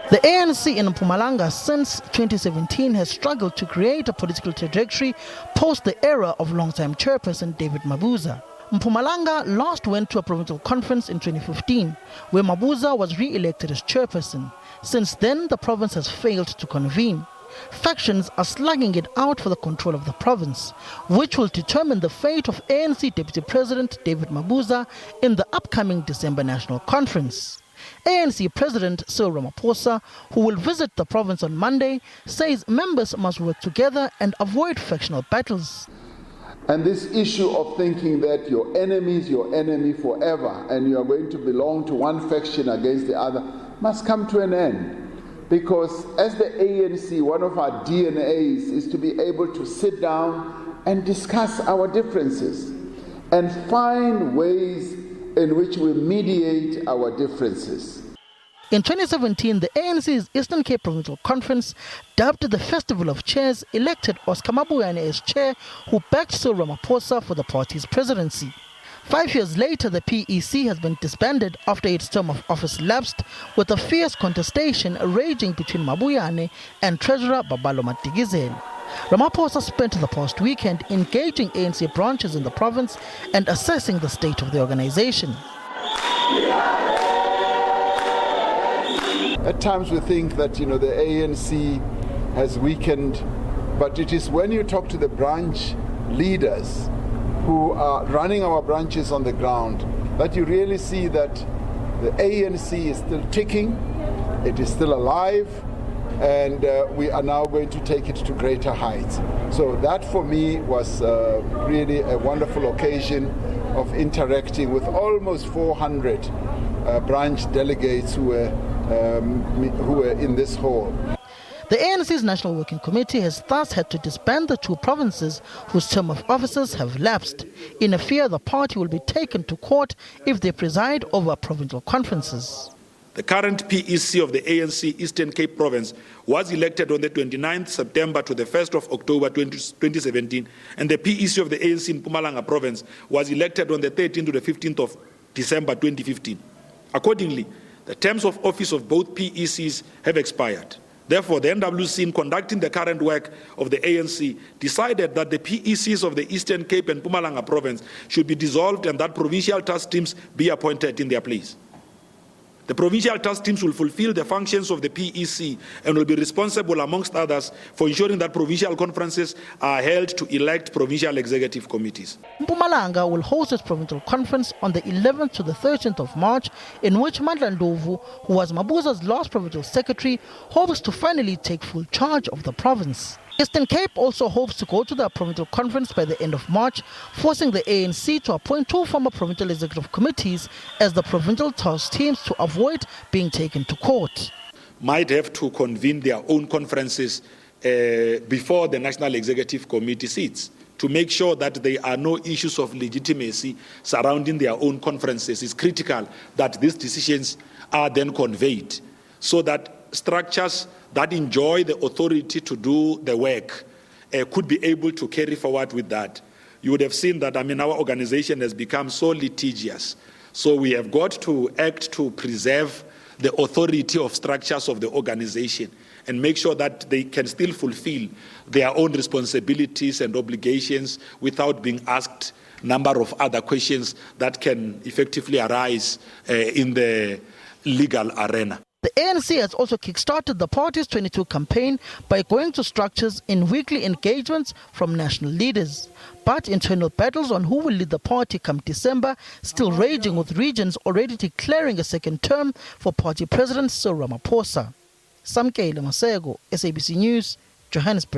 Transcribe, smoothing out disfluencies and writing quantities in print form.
The ANC in Mpumalanga since 2017 has struggled to create a political trajectory post the era of long-time chairperson David Mabuza. Mpumalanga last went to a provincial conference in 2015, where Mabuza was re-elected as chairperson. Since then, the province has failed to convene. Factions are slugging it out for the control of the province, which will determine the fate of ANC Deputy President David Mabuza in the upcoming December National Conference. ANC President Cyril Ramaphosa, who will visit the province on Monday, says members must work together and avoid factional battles. And this issue of thinking that your enemy is your enemy forever and you are going to belong to one faction against the other must come to an end. Because as the ANC, one of our DNAs is to be able to sit down and discuss our differences and find ways in which we mediate our differences. In 2017, the ANC's Eastern Cape Provincial Conference dubbed the Festival of Chairs elected Oscar Mabuyane as chair, who backed Cyril Ramaphosa for the party's presidency. 5 years later, the PEC has been disbanded after its term of office lapsed, with a fierce contestation raging between Mabuyane and Treasurer Babalo Matigizela. Ramaphosa spent the past weekend engaging ANC branches in the province and assessing the state of the organization. At times we think that, the ANC has weakened, but it is when you talk to the branch leaders who are running our branches on the ground that you really see that the ANC is still ticking, it is still alive, and we are now going to take it to greater heights. So that for me was really a wonderful occasion of interacting with almost 400 branch delegates who were in this hall. The ANC's National Working Committee has thus had to disband the two provinces whose term of offices have lapsed, in a fear the party will be taken to court if they preside over provincial conferences. The current PEC of the ANC Eastern Cape Province was elected on the 29th September to the 1st of October 2017, and the PEC of the ANC in Mpumalanga Province was elected on the 13th to the 15th of December 2015. Accordingly, the terms of office of both PECs have expired. Therefore, the NWC, in conducting the current work of the ANC, decided that the PECs of the Eastern Cape and Mpumalanga Province should be dissolved and that provincial task teams be appointed in their place. The provincial task teams will fulfill the functions of the PEC and will be responsible, amongst others, for ensuring that provincial conferences are held to elect provincial executive committees. Mpumalanga will host its provincial conference on the 11th to the 13th of March, in which Mandla Ndlovu, who was Mabuza's last provincial secretary, hopes to finally take full charge of the province. Eastern Cape also hopes to go to the provincial conference by the end of March, forcing the ANC to appoint two former provincial executive committees as the provincial task teams to avoid being taken to court. Might have to convene their own conferences before the National Executive Committee sits to make sure that there are no issues of legitimacy surrounding their own conferences. It's critical that these decisions are then conveyed so that structures that enjoy the authority to do the work could be able to carry forward with that. You would have seen that, our organization has become so litigious. So we have got to act to preserve the authority of structures of the organization and make sure that they can still fulfill their own responsibilities and obligations without being asked a number of other questions that can effectively arise in the legal arena. The ANC has also kick-started the party's 22 campaign by going to structures in weekly engagements from national leaders. But internal battles on who will lead the party come December still raging, with regions already declaring a second term for party president Cyril Ramaphosa. Samkele Masego, SABC News, Johannesburg.